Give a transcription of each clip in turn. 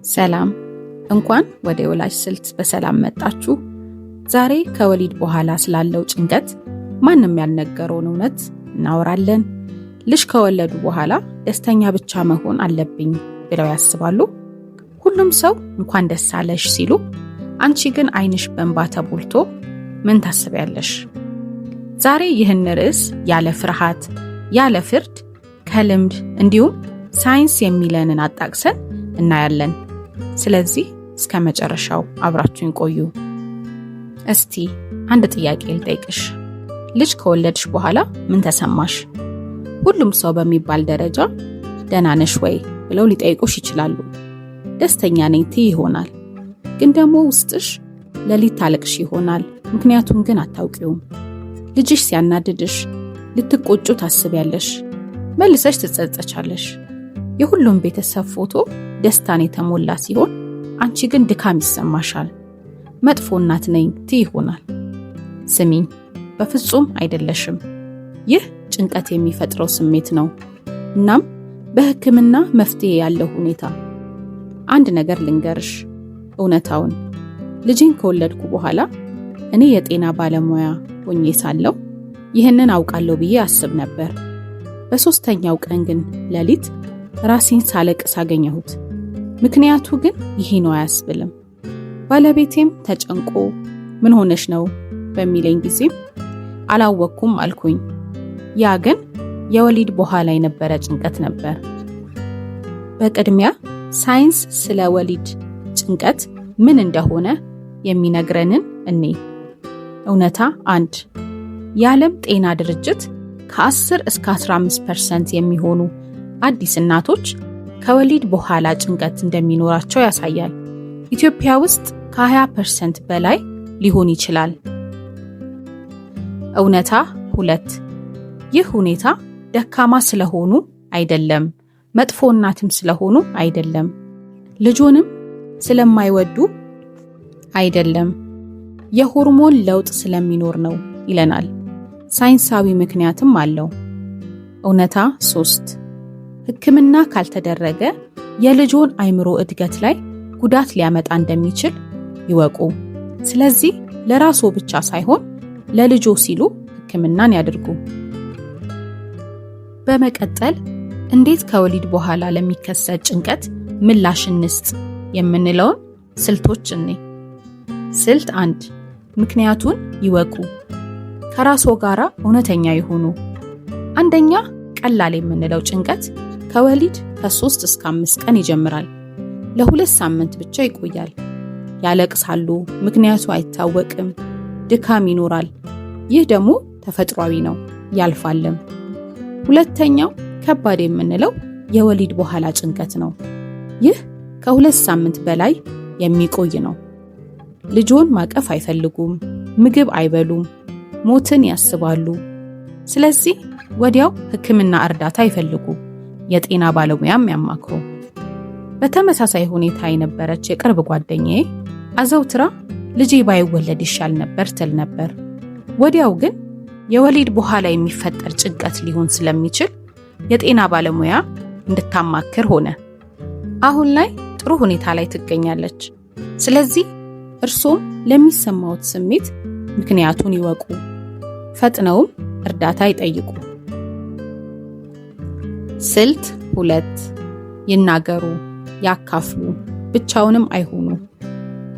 ሰላም እንኳን ወደ ወላጅ ስልት በሰላም መጣችሁ። ዛሬ ከወሊድ በኋላ ስላለው ጭንቀት ማንም ያልነገረውን እውነት እናወራለን። ልጅ ከወለዱ በኋላ ደስተኛ ብቻ መሆን አለብኝ ብለው ያስባሉ? ሁሉም ሰው እንኳን ደስ አለሽ ሲሉ፣ አንቺ ግን አይንሽ በእንባ ተሞልቶ ምን ታስቢያለሽ? ዛሬ ይህን ርዕስ ያለ ፍርሃት ያለ ፍርድ ከልምድ እንዲሁም ሳይንስ የሚለንን አጣቅሰን እናያለን። ስለዚህ እስከ መጨረሻው አብራችሁን ቆዩ። እስቲ አንድ ጥያቄ ልጠይቅሽ። ልጅ ከወለድሽ በኋላ ምን ተሰማሽ? ሁሉም ሰው በሚባል ደረጃ ደህና ነሽ ወይ ብለው ሊጠይቁሽ ይችላሉ። ደስተኛ ነኝ ትይ ይሆናል፣ ግን ደግሞ ውስጥሽ ሌሊት ታለቅሽ ይሆናል። ምክንያቱም ግን አታውቂውም። ልጅሽ ሲያናድድሽ ልትቆጩ ታስቢያለሽ፣ መልሰሽ ትጸጸቻለሽ። የሁሉም ቤተሰብ ፎቶ ደስታን የተሞላ ሲሆን አንቺ ግን ድካም ይሰማሻል። መጥፎ እናት ነኝ ትይ ይሆናል። ስሚኝ፣ በፍጹም አይደለሽም። ይህ ጭንቀት የሚፈጥረው ስሜት ነው። እናም በሕክምና መፍትሄ ያለው ሁኔታ። አንድ ነገር ልንገርሽ እውነታውን። ልጄን ከወለድኩ በኋላ እኔ የጤና ባለሙያ ሆኜ ሳለሁ ይህንን አውቃለሁ ብዬ አስብ ነበር። በሶስተኛው ቀን ግን ሌሊት ራሴን ሳለቅስ አገኘሁት። ምክንያቱ ግን ይሄ ነው አያስብልም። ባለቤቴም ተጨንቆ ምን ሆነሽ ነው በሚለኝ ጊዜም አላወቅኩም አልኩኝ። ያ ግን የወሊድ በኋላ የነበረ ጭንቀት ነበር። በቅድሚያ ሳይንስ ስለ ወሊድ ጭንቀት ምን እንደሆነ የሚነግረንን እኔ እውነታ 1 የዓለም ጤና ድርጅት ከ10 እስከ 15% የሚሆኑ አዲስ እናቶች ከወሊድ በኋላ ጭንቀት እንደሚኖራቸው ያሳያል። ኢትዮጵያ ውስጥ ከ20% በላይ ሊሆን ይችላል። እውነታ 2 ይህ ሁኔታ ደካማ ስለሆኑ አይደለም፣ መጥፎ እናትም ስለሆኑ አይደለም፣ ልጆንም ስለማይወዱ አይደለም፣ የሆርሞን ለውጥ ስለሚኖር ነው ይለናል። ሳይንሳዊ ምክንያትም አለው። እውነታ 3 ሕክምና ካልተደረገ የልጆን አይምሮ እድገት ላይ ጉዳት ሊያመጣ እንደሚችል ይወቁ። ስለዚህ ለራስዎ ብቻ ሳይሆን ለልጆ ሲሉ ሕክምናን ያድርጉ። በመቀጠል እንዴት ከወሊድ በኋላ ለሚከሰት ጭንቀት ምላሽ እንስጥ የምንለውን ስልቶች እኔ ስልት 1 ምክንያቱን ይወቁ። ከራስዎ ጋራ እውነተኛ ይሁኑ። አንደኛ ቀላል የምንለው ጭንቀት ከወሊድ ከ3 እስከ 5 ቀን ይጀምራል። ለ2 ሳምንት ብቻ ይቆያል። ያለቅሳሉ፣ ምክንያቱ አይታወቅም፣ ድካም ይኖራል። ይህ ደግሞ ተፈጥሯዊ ነው፣ ያልፋልም። ሁለተኛው ከባድ የምንለው የወሊድ በኋላ ጭንቀት ነው። ይህ ከ2 ሳምንት በላይ የሚቆይ ነው። ልጆን ማቀፍ አይፈልጉም፣ ምግብ አይበሉም፣ ሞትን ያስባሉ። ስለዚህ ወዲያው ሕክምና እርዳታ ይፈልጉ፣ የጤና ባለሙያም ያማክሩ። በተመሳሳይ ሁኔታ የነበረች የቅርብ ጓደኛዬ አዘውትራ ልጄ ባይወለድ ይሻል ነበር ትል ነበር። ወዲያው ግን የወሊድ በኋላ የሚፈጠር ጭንቀት ሊሆን ስለሚችል የጤና ባለሙያ እንድታማክር ሆነ። አሁን ላይ ጥሩ ሁኔታ ላይ ትገኛለች። ስለዚህ እርሶም ለሚሰማዎት ስሜት ምክንያቱን ይወቁ፣ ፈጥነውም እርዳታ ይጠይቁ። ስልት 2 ይናገሩ፣ ያካፍሉ፣ ብቻውንም አይሆኑ።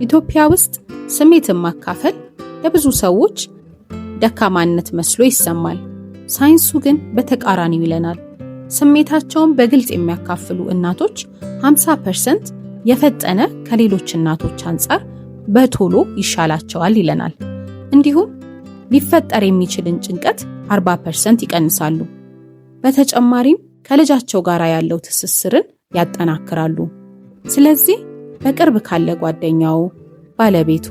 ኢትዮጵያ ውስጥ ስሜትን ማካፈል ለብዙ ሰዎች ደካማነት መስሎ ይሰማል። ሳይንሱ ግን በተቃራኒው ይለናል። ስሜታቸውን በግልጽ የሚያካፍሉ እናቶች 50% የፈጠነ ከሌሎች እናቶች አንጻር በቶሎ ይሻላቸዋል ይለናል። እንዲሁም ሊፈጠር የሚችልን ጭንቀት 40% ይቀንሳሉ። በተጨማሪም ከልጃቸው ጋር ያለው ትስስርን ያጠናክራሉ። ስለዚህ በቅርብ ካለ ጓደኛው፣ ባለቤቶ፣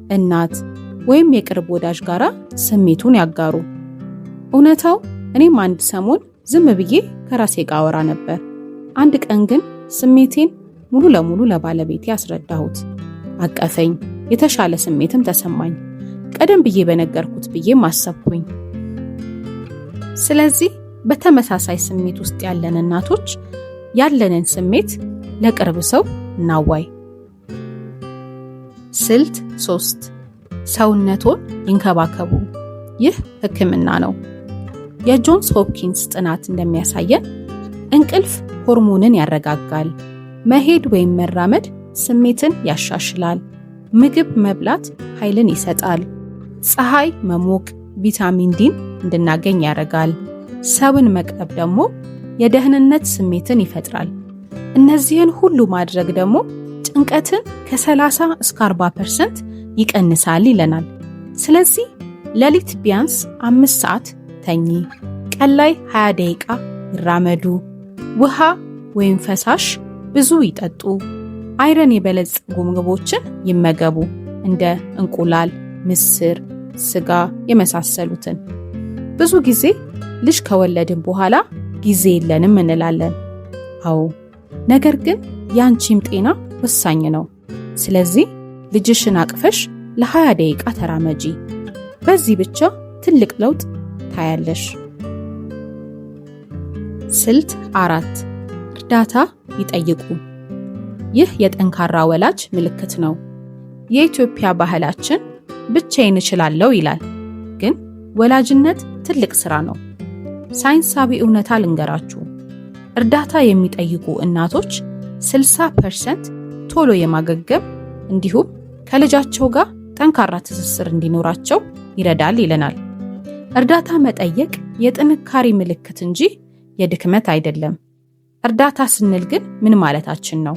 እናት ወይም የቅርብ ወዳጅ ጋር ስሜቱን ያጋሩ። እውነታው እኔም አንድ ሰሞን ዝም ብዬ ከራሴ ጋር አወራ ነበር። አንድ ቀን ግን ስሜቴን ሙሉ ለሙሉ ለባለቤቴ አስረዳሁት። አቀፈኝ፣ የተሻለ ስሜትም ተሰማኝ። ቀደም ብዬ በነገርኩት ብዬም አሰብኩኝ። ስለዚህ በተመሳሳይ ስሜት ውስጥ ያለን እናቶች ያለንን ስሜት ለቅርብ ሰው እናዋይ። ስልት 3 ሰውነቶን ይንከባከቡ። ይህ ሕክምና ነው። የጆንስ ሆፕኪንስ ጥናት እንደሚያሳየን እንቅልፍ ሆርሞንን ያረጋጋል፣ መሄድ ወይም መራመድ ስሜትን ያሻሽላል፣ ምግብ መብላት ኃይልን ይሰጣል፣ ፀሐይ መሞቅ ቪታሚን ዲን እንድናገኝ ያደርጋል፣ ሰውን መቅረብ ደግሞ የደህንነት ስሜትን ይፈጥራል። እነዚህን ሁሉ ማድረግ ደግሞ ጭንቀትን ከ30 እስከ 40% ይቀንሳል ይለናል። ስለዚህ ሌሊት ቢያንስ 5 ሰዓት ተኚ፣ ቀን ላይ 20 ደቂቃ ይራመዱ፣ ውሃ ወይም ፈሳሽ ብዙ ይጠጡ፣ አይረን የበለጸጉ ምግቦችን ይመገቡ፣ እንደ እንቁላል፣ ምስር፣ ስጋ የመሳሰሉትን። ብዙ ጊዜ ልጅ ከወለድን በኋላ ጊዜ የለንም እንላለን። አዎ፣ ነገር ግን ያንቺም ጤና ወሳኝ ነው። ስለዚህ ልጅሽን አቅፈሽ ለ20 ደቂቃ ተራመጂ። በዚህ ብቻ ትልቅ ለውጥ ታያለሽ። ስልት 4 እርዳታ ይጠይቁ። ይህ የጠንካራ ወላጅ ምልክት ነው። የኢትዮጵያ ባህላችን ብቻዬን እችላለሁ ይላል። ግን ወላጅነት ትልቅ ስራ ነው። ሳይንሳዊ እውነታ ልንገራችሁ። እርዳታ የሚጠይቁ እናቶች 60% ቶሎ የማገገም እንዲሁም ከልጃቸው ጋር ጠንካራ ትስስር እንዲኖራቸው ይረዳል ይለናል። እርዳታ መጠየቅ የጥንካሬ ምልክት እንጂ የድክመት አይደለም። እርዳታ ስንል ግን ምን ማለታችን ነው?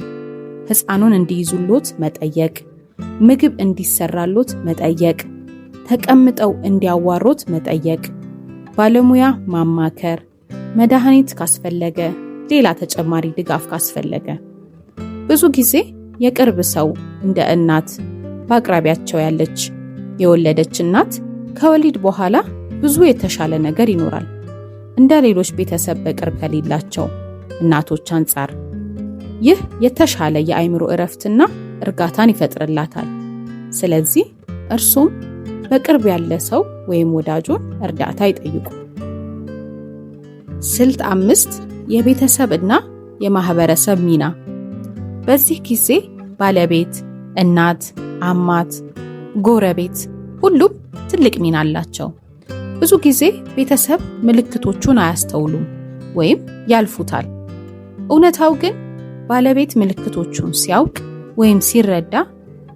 ሕፃኑን እንዲይዙሎት መጠየቅ፣ ምግብ እንዲሰራሎት መጠየቅ፣ ተቀምጠው እንዲያዋሮት መጠየቅ፣ ባለሙያ ማማከር፣ መድኃኒት ካስፈለገ፣ ሌላ ተጨማሪ ድጋፍ ካስፈለገ። ብዙ ጊዜ የቅርብ ሰው እንደ እናት፣ በአቅራቢያቸው ያለች የወለደች እናት ከወሊድ በኋላ ብዙ የተሻለ ነገር ይኖራል እንደ ሌሎች ቤተሰብ በቅርብ ከሌላቸው እናቶች አንጻር። ይህ የተሻለ የአእምሮ እረፍትና እርጋታን ይፈጥርላታል። ስለዚህ እርሱም በቅርብ ያለ ሰው ወይም ወዳጁን እርዳታ ይጠይቁ። ስልት 5 የቤተሰብና የማህበረሰብ ሚና። በዚህ ጊዜ ባለቤት፣ እናት፣ አማት፣ ጎረቤት ሁሉም ትልቅ ሚና አላቸው። ብዙ ጊዜ ቤተሰብ ምልክቶቹን አያስተውሉም ወይም ያልፉታል። እውነታው ግን ባለቤት ምልክቶቹን ሲያውቅ ወይም ሲረዳ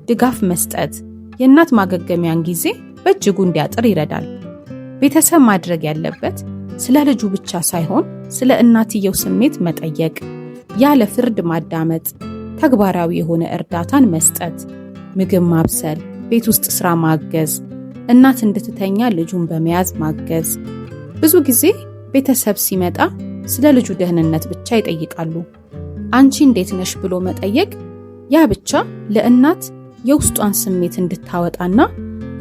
ድጋፍ መስጠት የእናት ማገገሚያን ጊዜ በእጅጉ እንዲያጥር ይረዳል። ቤተሰብ ማድረግ ያለበት ስለ ልጁ ብቻ ሳይሆን ስለ እናትየው ስሜት መጠየቅ፣ ያለ ፍርድ ማዳመጥ፣ ተግባራዊ የሆነ እርዳታን መስጠት፣ ምግብ ማብሰል፣ ቤት ውስጥ ስራ ማገዝ፣ እናት እንድትተኛ ልጁን በመያዝ ማገዝ። ብዙ ጊዜ ቤተሰብ ሲመጣ ስለ ልጁ ደህንነት ብቻ ይጠይቃሉ። አንቺ እንዴት ነሽ ብሎ መጠየቅ ያ ብቻ ለእናት የውስጧን ስሜት እንድታወጣና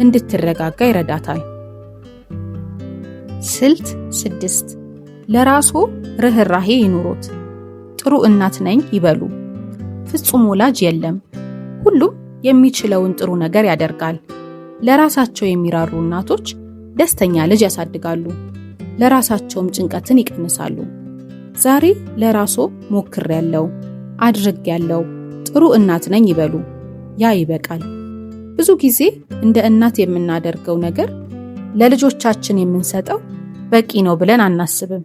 እንድትረጋጋ ይረዳታል። ስልት 6 ለራስዎ ርህራሄ ይኑሮት። ጥሩ እናት ነኝ ይበሉ። ፍጹም ወላጅ የለም። ሁሉም የሚችለውን ጥሩ ነገር ያደርጋል። ለራሳቸው የሚራሩ እናቶች ደስተኛ ልጅ ያሳድጋሉ፣ ለራሳቸውም ጭንቀትን ይቀንሳሉ። ዛሬ ለራስዎ ሞክሬያለሁ፣ አድርጌያለሁ፣ ጥሩ እናት ነኝ ይበሉ። ያ ይበቃል። ብዙ ጊዜ እንደ እናት የምናደርገው ነገር ለልጆቻችን የምንሰጠው በቂ ነው ብለን አናስብም።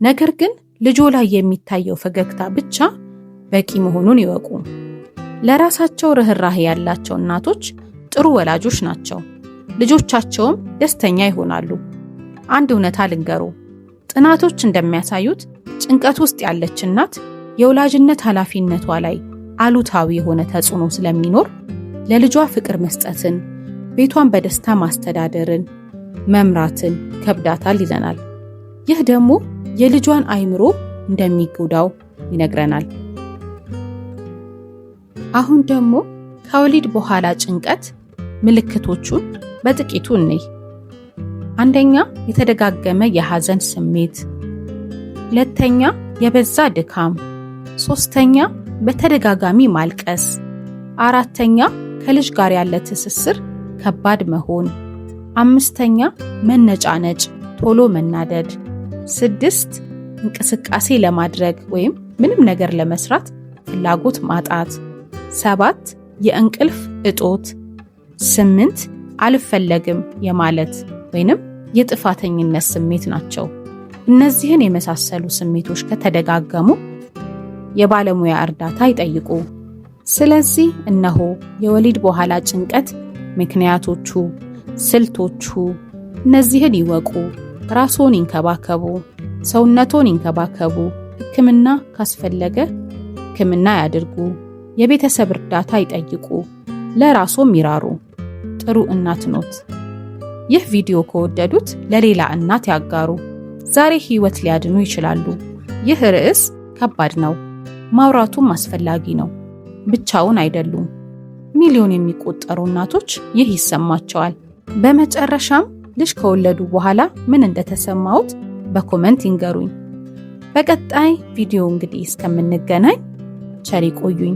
ነገር ግን ልጆ ላይ የሚታየው ፈገግታ ብቻ በቂ መሆኑን ይወቁ። ለራሳቸው ርህራሄ ያላቸው እናቶች ጥሩ ወላጆች ናቸው። ልጆቻቸውም ደስተኛ ይሆናሉ። አንድ እውነታ ልንገሩ። ጥናቶች እንደሚያሳዩት ጭንቀት ውስጥ ያለች እናት የወላጅነት ኃላፊነቷ ላይ አሉታዊ የሆነ ተጽዕኖ ስለሚኖር ለልጇ ፍቅር መስጠትን፣ ቤቷን በደስታ ማስተዳደርን፣ መምራትን ከብዳታል ይለናል። ይህ ደግሞ የልጇን አእምሮ እንደሚጎዳው ይነግረናል። አሁን ደግሞ ከወሊድ በኋላ ጭንቀት ምልክቶቹን በጥቂቱ እንይ። አንደኛ፣ የተደጋገመ የሐዘን ስሜት። ሁለተኛ፣ የበዛ ድካም። ሶስተኛ፣ በተደጋጋሚ ማልቀስ። አራተኛ፣ ከልጅ ጋር ያለ ትስስር ከባድ መሆን። አምስተኛ፣ መነጫነጭ፣ ቶሎ መናደድ። 6 እንቅስቃሴ ለማድረግ ወይም ምንም ነገር ለመስራት ፍላጎት ማጣት፣ 7 የእንቅልፍ እጦት፣ 8 አልፈለግም የማለት ወይንም የጥፋተኝነት ስሜት ናቸው። እነዚህን የመሳሰሉ ስሜቶች ከተደጋገሙ የባለሙያ እርዳታ ይጠይቁ። ስለዚህ እነሆ የወሊድ በኋላ ጭንቀት ምክንያቶቹ፣ ስልቶቹ፣ እነዚህን ይወቁ። ራስዎን ይንከባከቡ፣ ሰውነቶን ይንከባከቡ። ሕክምና ካስፈለገ ሕክምና ያድርጉ። የቤተሰብ እርዳታ ይጠይቁ። ለራስዎም ይራሩ። ጥሩ እናት ኖት። ይህ ቪዲዮ ከወደዱት ለሌላ እናት ያጋሩ። ዛሬ ሕይወት ሊያድኑ ይችላሉ። ይህ ርዕስ ከባድ ነው፣ ማውራቱም አስፈላጊ ነው። ብቻውን አይደሉም። ሚሊዮን የሚቆጠሩ እናቶች ይህ ይሰማቸዋል። በመጨረሻም ልጅ ከወለዱ በኋላ ምን እንደተሰማዎት በኮመንት ይንገሩኝ። በቀጣይ ቪዲዮ እንግዲህ እስከምንገናኝ ቸር ይቆዩኝ።